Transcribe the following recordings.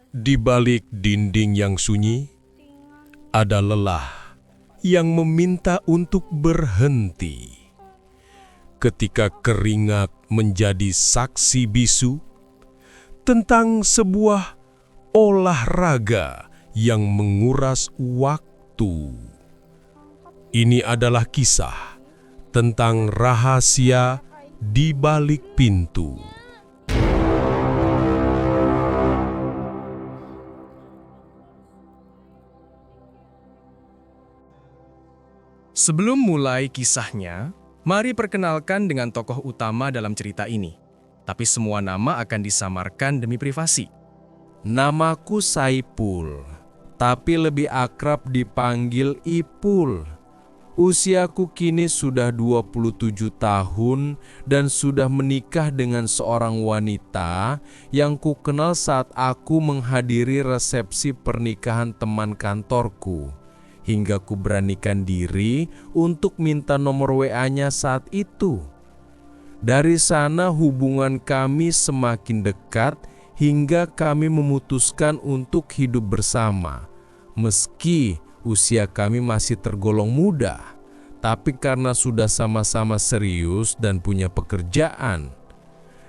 Di balik dinding yang sunyi, ada lelah yang meminta untuk berhenti. Ketika keringat menjadi saksi bisu tentang sebuah olahraga yang menguras waktu. Ini adalah kisah tentang rahasia di balik pintu. Sebelum mulai kisahnya, mari perkenalkan dengan tokoh utama dalam cerita ini. Tapi semua nama akan disamarkan demi privasi. Namaku Saipul, tapi lebih akrab dipanggil Ipul. Usiaku kini sudah 27 tahun dan sudah menikah dengan seorang wanita yang kukenal saat aku menghadiri resepsi pernikahan teman kantorku. Hingga ku beranikan diri untuk minta nomor WA-nya saat itu. Dari sana hubungan kami semakin dekat hingga kami memutuskan untuk hidup bersama. Meski usia kami masih tergolong muda, tapi karena sudah sama-sama serius dan punya pekerjaan,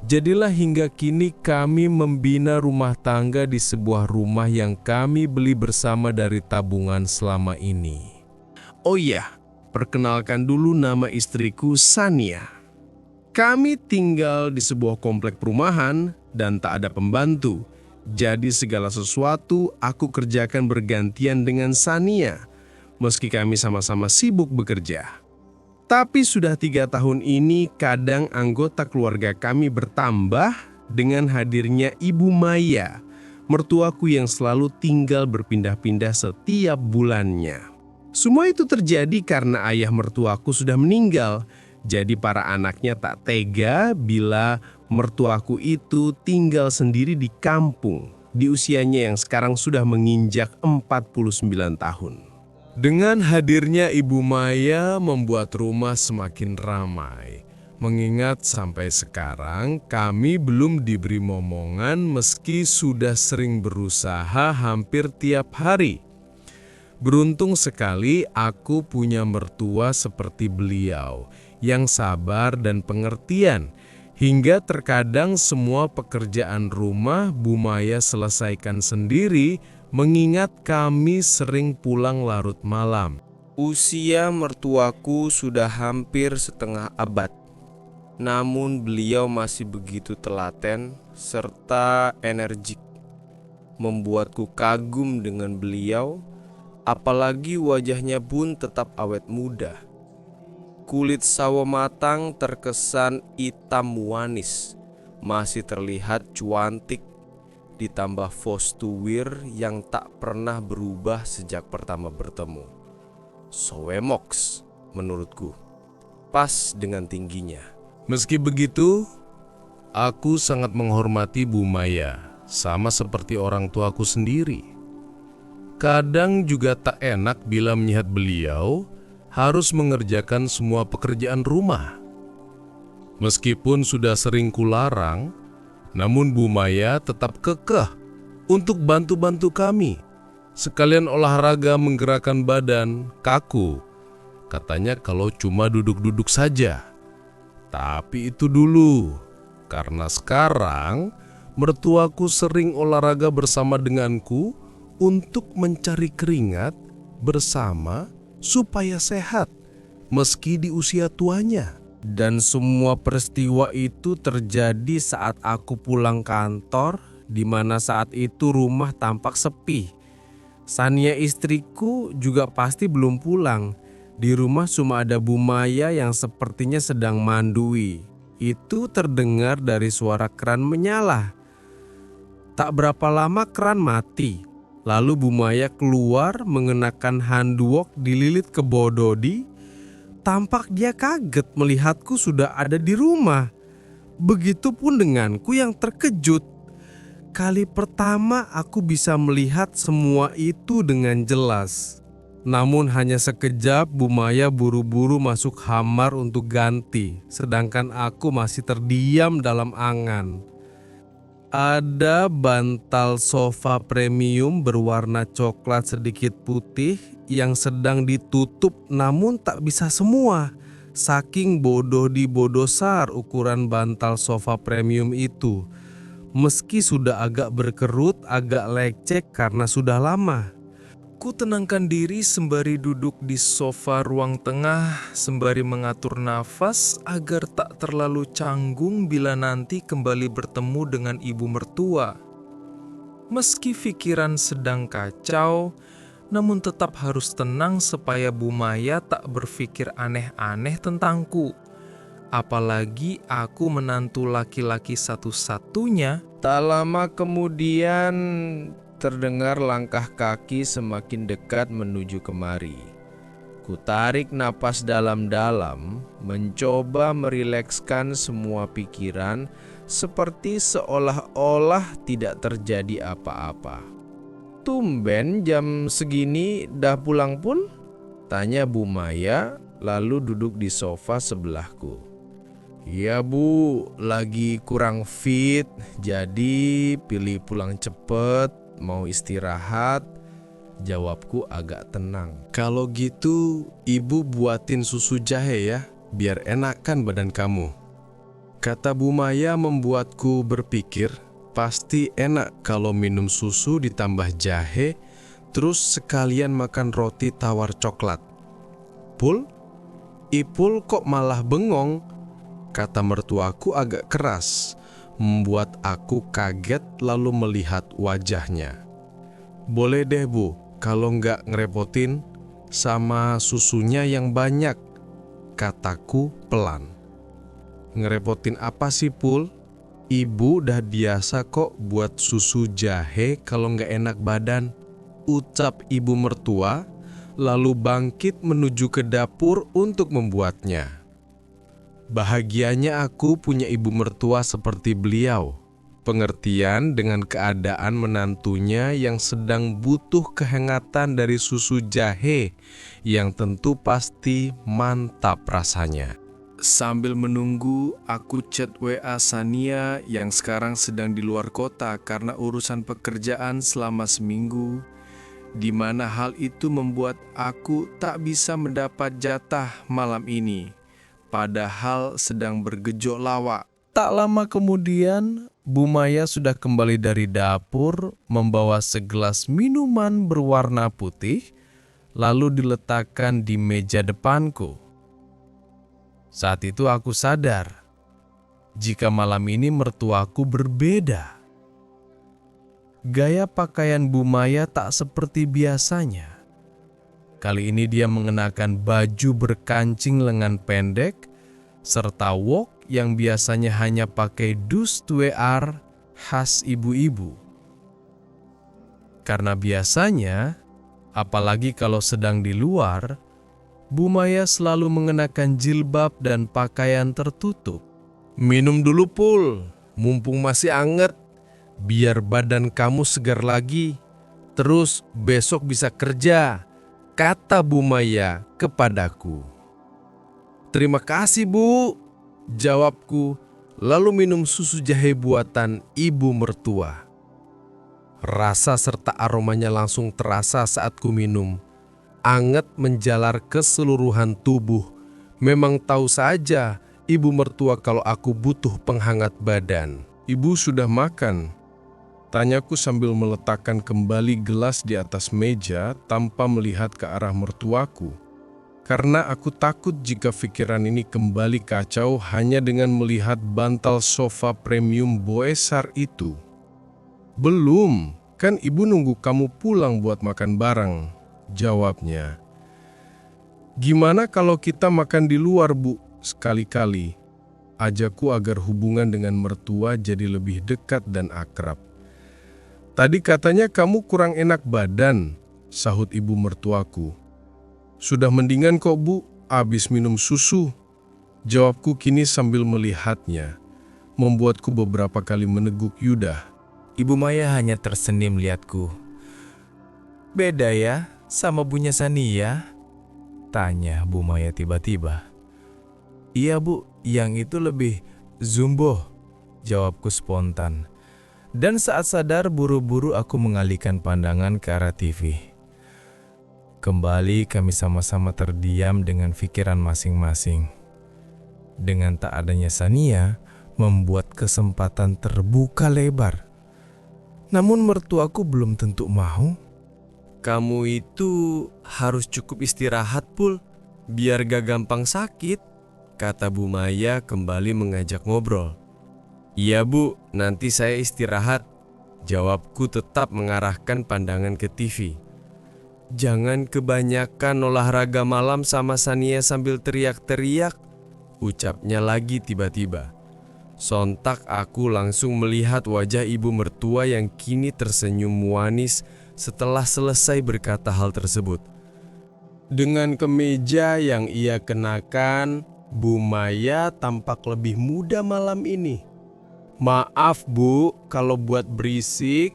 jadilah hingga kini kami membina rumah tangga di sebuah rumah yang kami beli bersama dari tabungan selama ini. Oh iya, perkenalkan dulu nama istriku Sania. Kami tinggal di sebuah komplek perumahan dan tak ada pembantu. Jadi segala sesuatu aku kerjakan bergantian dengan Sania, meski kami sama-sama sibuk bekerja. Tapi sudah 3 tahun ini kadang anggota keluarga kami bertambah dengan hadirnya Ibu Maya, mertuaku yang selalu tinggal berpindah-pindah setiap bulannya. Semua itu terjadi karena ayah mertuaku sudah meninggal. Jadi para anaknya tak tega bila mertuaku itu tinggal sendiri di kampung di usianya yang sekarang sudah menginjak 49 tahun. Dengan hadirnya Ibu Maya membuat rumah semakin ramai. Mengingat sampai sekarang kami belum diberi momongan meski sudah sering berusaha hampir tiap hari. Beruntung sekali aku punya mertua seperti beliau yang sabar dan pengertian, hingga terkadang semua pekerjaan rumah Bu Maya selesaikan sendiri, mengingat kami sering pulang larut malam. Usia mertuaku sudah hampir setengah abad, namun beliau masih begitu telaten serta energik. Membuatku kagum dengan beliau, apalagi wajahnya pun tetap awet muda. Kulit sawo matang terkesan hitam manis, masih terlihat cuantik, ditambah fostuwir yang tak pernah berubah sejak pertama bertemu. Sowemoks menurutku, pas dengan tingginya. Meski begitu, aku sangat menghormati Bu Maya, sama seperti orang tuaku sendiri. Kadang juga tak enak bila melihat beliau harus mengerjakan semua pekerjaan rumah. Meskipun sudah sering kularang, namun Bu Maya tetap kekeh untuk bantu-bantu kami. Sekalian olahraga menggerakkan badan, kaku. Katanya kalau cuma duduk-duduk saja. Tapi itu dulu, karena sekarang mertuaku sering olahraga bersama denganku untuk mencari keringat bersama supaya sehat meski di usia tuanya. Dan semua peristiwa itu terjadi saat aku pulang kantor, di mana saat itu rumah tampak sepi. Sania istriku juga pasti belum pulang. Di rumah cuma ada Bu Maya yang sepertinya sedang mandui. Itu terdengar dari suara keran menyala. Tak berapa lama keran mati. Lalu Bu Maya keluar mengenakan handuk dililit ke bododi. Tampak dia kaget melihatku sudah ada di rumah. Begitupun denganku yang terkejut. Kali pertama aku bisa melihat semua itu dengan jelas. Namun hanya sekejap Bu Maya buru-buru masuk kamar untuk ganti, sedangkan aku masih terdiam dalam angan. Ada bantal sofa premium berwarna coklat sedikit putih yang sedang ditutup namun tak bisa semua. Saking bodoh di bodosar ukuran bantal sofa premium itu. Meski sudah agak berkerut, agak lecek karena sudah lama. Ku tenangkan diri sembari duduk di sofa ruang tengah, sembari mengatur nafas agar tak terlalu canggung bila nanti kembali bertemu dengan ibu mertua. Meski pikiran sedang kacau, namun tetap harus tenang supaya Bu Maya tak berpikir aneh-aneh tentangku. Apalagi aku menantu laki-laki satu-satunya. Tak lama kemudian terdengar langkah kaki semakin dekat menuju kemari. Kutarik napas dalam-dalam, mencoba merilekskan semua pikiran seperti seolah-olah tidak terjadi apa-apa. "Tumben jam segini dah pulang pun?" tanya Bu Maya lalu duduk di sofa sebelahku. "Iya Bu, lagi kurang fit, jadi pilih pulang cepet, mau istirahat," jawabku agak tenang. Kalau gitu, ibu buatin susu jahe ya, biar enak kan badan kamu. Kata Bu Maya membuatku berpikir, pasti enak kalau minum susu ditambah jahe, terus sekalian makan roti tawar coklat. "Pul, Ipul kok malah bengong?" kata mertuaku agak keras, membuat aku kaget lalu melihat wajahnya. "Boleh deh Bu, kalau nggak ngerepotin, sama susunya yang banyak," kataku pelan. "Ngerepotin apa sih Pul? Ibu udah biasa kok buat susu jahe kalau nggak enak badan," ucap ibu mertua, lalu bangkit menuju ke dapur untuk membuatnya. Bahagianya aku punya ibu mertua seperti beliau, pengertian dengan keadaan menantunya yang sedang butuh kehangatan dari susu jahe yang tentu pasti mantap rasanya. Sambil menunggu, aku chat WA Sania yang sekarang sedang di luar kota karena urusan pekerjaan selama seminggu, di mana hal itu membuat aku tak bisa mendapat jatah malam ini, padahal sedang bergejolak lawak. Tak lama kemudian, Bu Maya sudah kembali dari dapur membawa segelas minuman berwarna putih, lalu diletakkan di meja depanku. Saat itu aku sadar, jika malam ini mertuaku berbeda. Gaya pakaian Bu Maya tak seperti biasanya. Kali ini dia mengenakan baju berkancing lengan pendek, serta wok yang biasanya hanya pakai dus tuear khas ibu-ibu. Karena biasanya, apalagi kalau sedang di luar, Bu Maya selalu mengenakan jilbab dan pakaian tertutup. "Minum dulu Pul, mumpung masih anget, biar badan kamu segar lagi. Terus besok bisa kerja," kata Bu Maya kepadaku. "Terima kasih Bu," jawabku, lalu minum susu jahe buatan ibu mertua. Rasa serta aromanya langsung terasa saat ku minum. Anget menjalar ke seluruhan tubuh. Memang tahu saja ibu mertua kalau aku butuh penghangat badan. "Ibu sudah makan?" tanyaku sambil meletakkan kembali gelas di atas meja tanpa melihat ke arah mertuaku. Karena aku takut jika pikiran ini kembali kacau hanya dengan melihat bantal sofa premium boesar itu. "Belum, kan ibu nunggu kamu pulang buat makan bareng," jawabnya. "Gimana kalau kita makan di luar Bu, sekali-kali?" ajakku agar hubungan dengan mertua jadi lebih dekat dan akrab. "Tadi katanya kamu kurang enak badan," sahut ibu mertuaku. "Sudah mendingan kok Bu, abis minum susu," jawabku kini sambil melihatnya, membuatku beberapa kali meneguk Yudah. Ibu Maya hanya tersenyum lihatku. "Beda ya sama Bunya Sania?" tanya Bu Maya tiba-tiba. "Iya Bu, yang itu lebih zumbo," jawabku spontan. Dan saat sadar, buru-buru aku mengalihkan pandangan ke arah TV. Kembali kami sama-sama terdiam dengan pikiran masing-masing. Dengan tak adanya Sania, membuat kesempatan terbuka lebar. Namun mertuaku belum tentu mau. Kamu itu harus cukup istirahat, Pul, biar gak gampang sakit, kata Bu Maya kembali mengajak ngobrol. Iya Bu, nanti saya istirahat. Jawabku tetap mengarahkan pandangan ke TV. Jangan kebanyakan olahraga malam sama Sania sambil teriak-teriak, ucapnya lagi tiba-tiba. Sontak aku langsung melihat wajah ibu mertua yang kini tersenyum manis setelah selesai berkata hal tersebut. Dengan kemeja yang ia kenakan, Bu Maya tampak lebih muda malam ini. Maaf Bu, kalau buat berisik,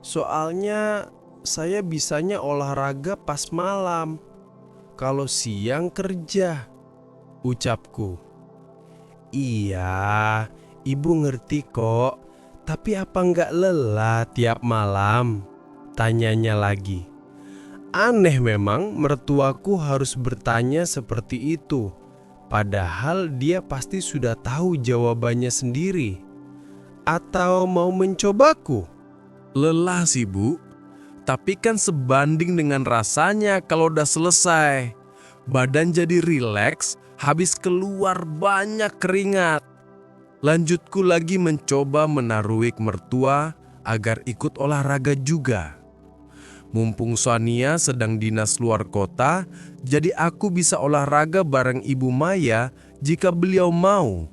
soalnya saya bisanya olahraga pas malam. Kalau siang kerja, ucapku. Iya, ibu ngerti kok. Tapi apa nggak lelah tiap malam? Tanyanya lagi. Aneh memang mertuaku harus bertanya seperti itu. Padahal dia pasti sudah tahu jawabannya sendiri. Atau mau mencobaku? Lelah sih Bu, tapi kan sebanding dengan rasanya kalau udah selesai. Badan jadi rileks, habis keluar banyak keringat. Lanjutku lagi mencoba menaruik mertua agar ikut olahraga juga. Mumpung Sania sedang dinas luar kota, jadi aku bisa olahraga bareng Ibu Maya jika beliau mau.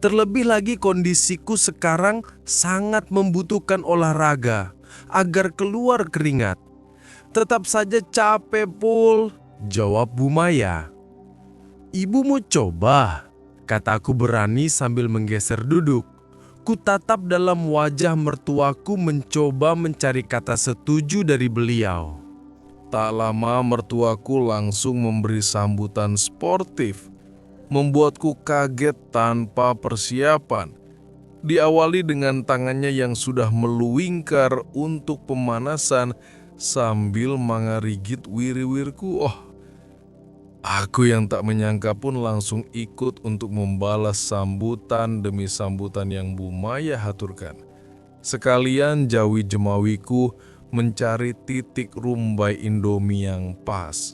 Terlebih lagi kondisiku sekarang sangat membutuhkan olahraga agar keluar keringat. Tetap saja capek, Pul, jawab Bu Maya. Ibu mau coba, kataku berani sambil menggeser duduk. Ku tatap dalam wajah mertuaku mencoba mencari kata setuju dari beliau. Tak lama mertuaku langsung memberi sambutan sportif, membuatku kaget tanpa persiapan. Diawali dengan tangannya yang sudah meluingkar untuk pemanasan sambil mengerigit wiri-wirku. Aku yang tak menyangka pun langsung ikut untuk membalas sambutan demi sambutan yang Bu Maya haturkan. Sekalian jawi jemawiku mencari titik rumbai Indomie yang pas.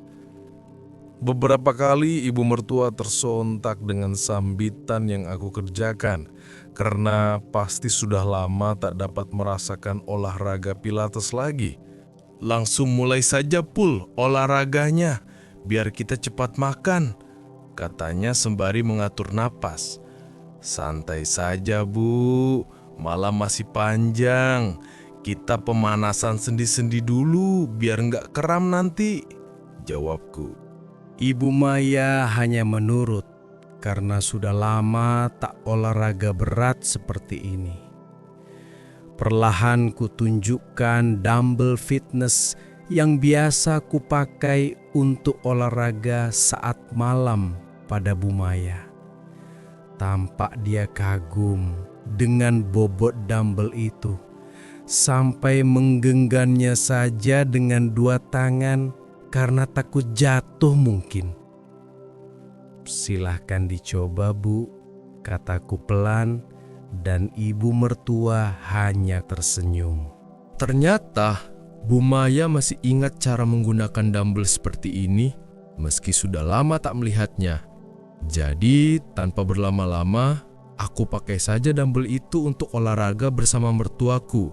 Beberapa kali ibu mertua tersontak dengan sambitan yang aku kerjakan karena pasti sudah lama tak dapat merasakan olahraga pilates lagi. Langsung mulai saja Pul olahraganya biar kita cepat makan, katanya sembari mengatur napas. Santai saja Bu, malam masih panjang. Kita pemanasan sendi-sendi dulu biar nggak kram nanti, jawabku. Ibu Maya hanya menurut karena sudah lama tak olahraga berat seperti ini. Perlahan kutunjukkan dumbbell fitness yang biasa kupakai untuk olahraga saat malam pada Bu Maya. Tampak dia kagum dengan bobot dumbbell itu, sampai menggenggamnya saja dengan dua tangan karena takut jatuh mungkin. Silahkan dicoba Bu, kataku pelan, dan ibu mertua hanya tersenyum. Ternyata Bu Maya masih ingat cara menggunakan dumbbell seperti ini meski sudah lama tak melihatnya. Jadi tanpa berlama-lama, aku pakai saja dumbbell itu untuk olahraga bersama mertuaku.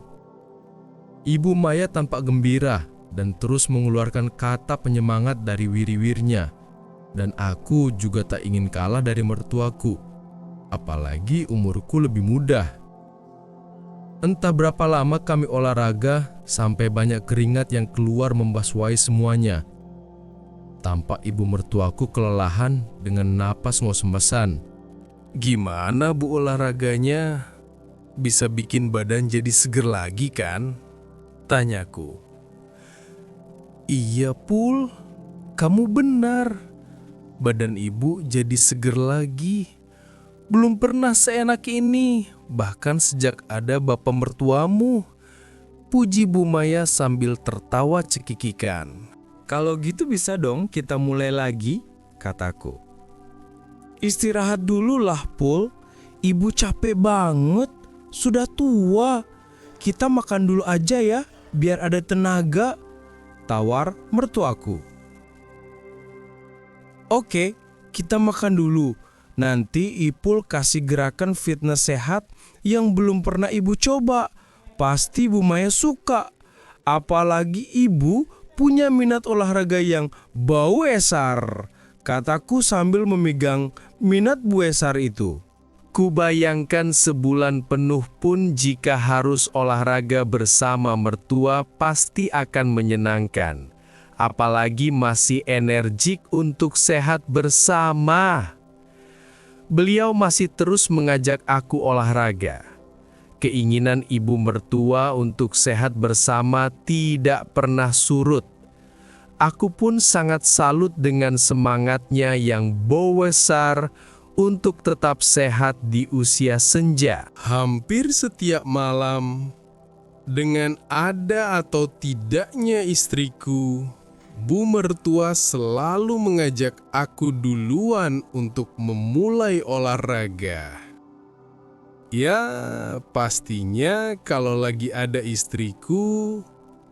Ibu Maya tampak gembira dan terus mengeluarkan kata penyemangat dari wiri-wirnya. Dan aku juga tak ingin kalah dari mertuaku. Apalagi umurku lebih muda. Entah berapa lama kami olahraga sampai banyak keringat yang keluar membaswahi semuanya. Tampak ibu mertuaku kelelahan dengan napas ngos-ngosan. Gimana Bu olahraganya? Bisa bikin badan jadi seger lagi kan? Tanyaku. Iya Pul, kamu benar. Badan ibu jadi seger lagi. Belum pernah seenak ini, bahkan sejak ada bapak mertuamu. Puji Bu Maya sambil tertawa cekikikan. Kalau gitu bisa dong kita mulai lagi, kataku. Istirahat dulu lah, Pul. Ibu capek banget, sudah tua. Kita makan dulu aja ya, biar ada tenaga, tawar mertuaku. Oke, kita makan dulu. Nanti Ipul kasih gerakan fitness sehat yang belum pernah ibu coba. Pasti Bu Maya suka. Apalagi ibu punya minat olahraga yang bawesar, kataku sambil memegang minat buesar itu. Kubayangkan sebulan penuh pun jika harus olahraga bersama mertua pasti akan menyenangkan. Apalagi masih energik untuk sehat bersama. Beliau masih terus mengajak aku olahraga. Keinginan ibu mertua untuk sehat bersama tidak pernah surut. Aku pun sangat salut dengan semangatnya yang besar untuk tetap sehat di usia senja. Hampir setiap malam, dengan ada atau tidaknya istriku, Bu mertua selalu mengajak aku duluan untuk memulai olahraga. Ya, pastinya kalau lagi ada istriku,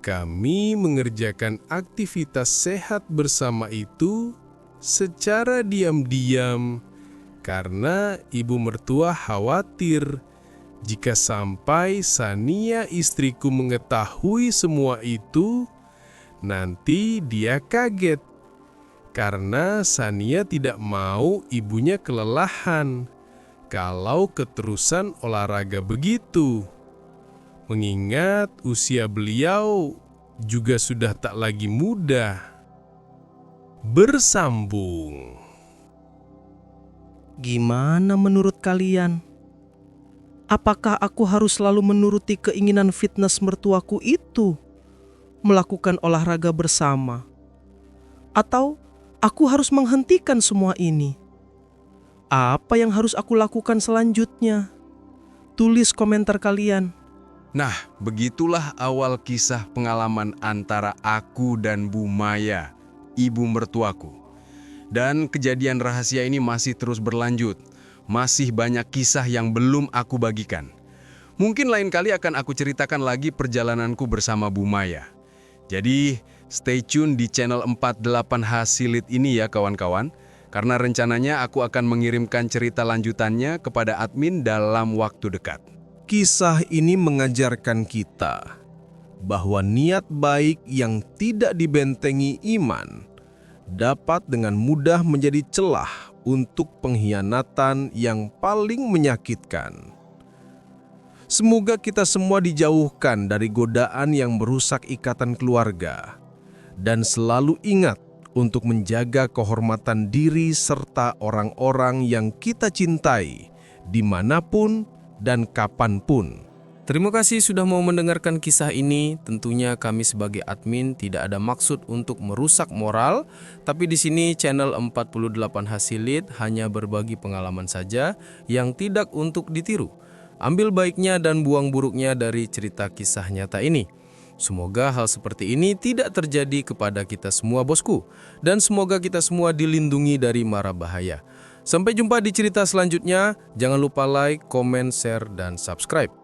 kami mengerjakan aktivitas sehat bersama itu secara diam-diam karena ibu mertua khawatir jika sampai Sania istriku mengetahui semua itu, nanti dia kaget karena Sania tidak mau ibunya kelelahan kalau keterusan olahraga begitu. Mengingat usia beliau juga sudah tak lagi muda. Bersambung. Gimana menurut kalian? Apakah aku harus selalu menuruti keinginan fitness mertuaku itu? Melakukan olahraga bersama? Atau aku harus menghentikan semua ini? Apa yang harus aku lakukan selanjutnya? Tulis komentar kalian. Nah, begitulah awal kisah pengalaman antara aku dan Bu Maya, ibu mertuaku. Dan kejadian rahasia ini masih terus berlanjut. Masih banyak kisah yang belum aku bagikan. Mungkin lain kali akan aku ceritakan lagi perjalananku bersama Bu Maya. Jadi, stay tune di channel 48 Hasilit ini ya kawan-kawan. Karena rencananya aku akan mengirimkan cerita lanjutannya kepada admin dalam waktu dekat. Kisah ini mengajarkan kita bahwa niat baik yang tidak dibentengi iman dapat dengan mudah menjadi celah untuk pengkhianatan yang paling menyakitkan. Semoga kita semua dijauhkan dari godaan yang merusak ikatan keluarga dan selalu ingat untuk menjaga kehormatan diri serta orang-orang yang kita cintai dimanapun dan kapanpun. Terima kasih sudah mau mendengarkan kisah ini. Tentunya kami sebagai admin tidak ada maksud untuk merusak moral, tapi di sini channel 48 Hasilit hanya berbagi pengalaman saja yang tidak untuk ditiru. Ambil baiknya dan buang buruknya dari cerita kisah nyata ini. Semoga hal seperti ini tidak terjadi kepada kita semua bosku. Dan semoga kita semua dilindungi dari mara bahaya. Sampai jumpa di cerita selanjutnya. Jangan lupa like, comment, share, dan subscribe.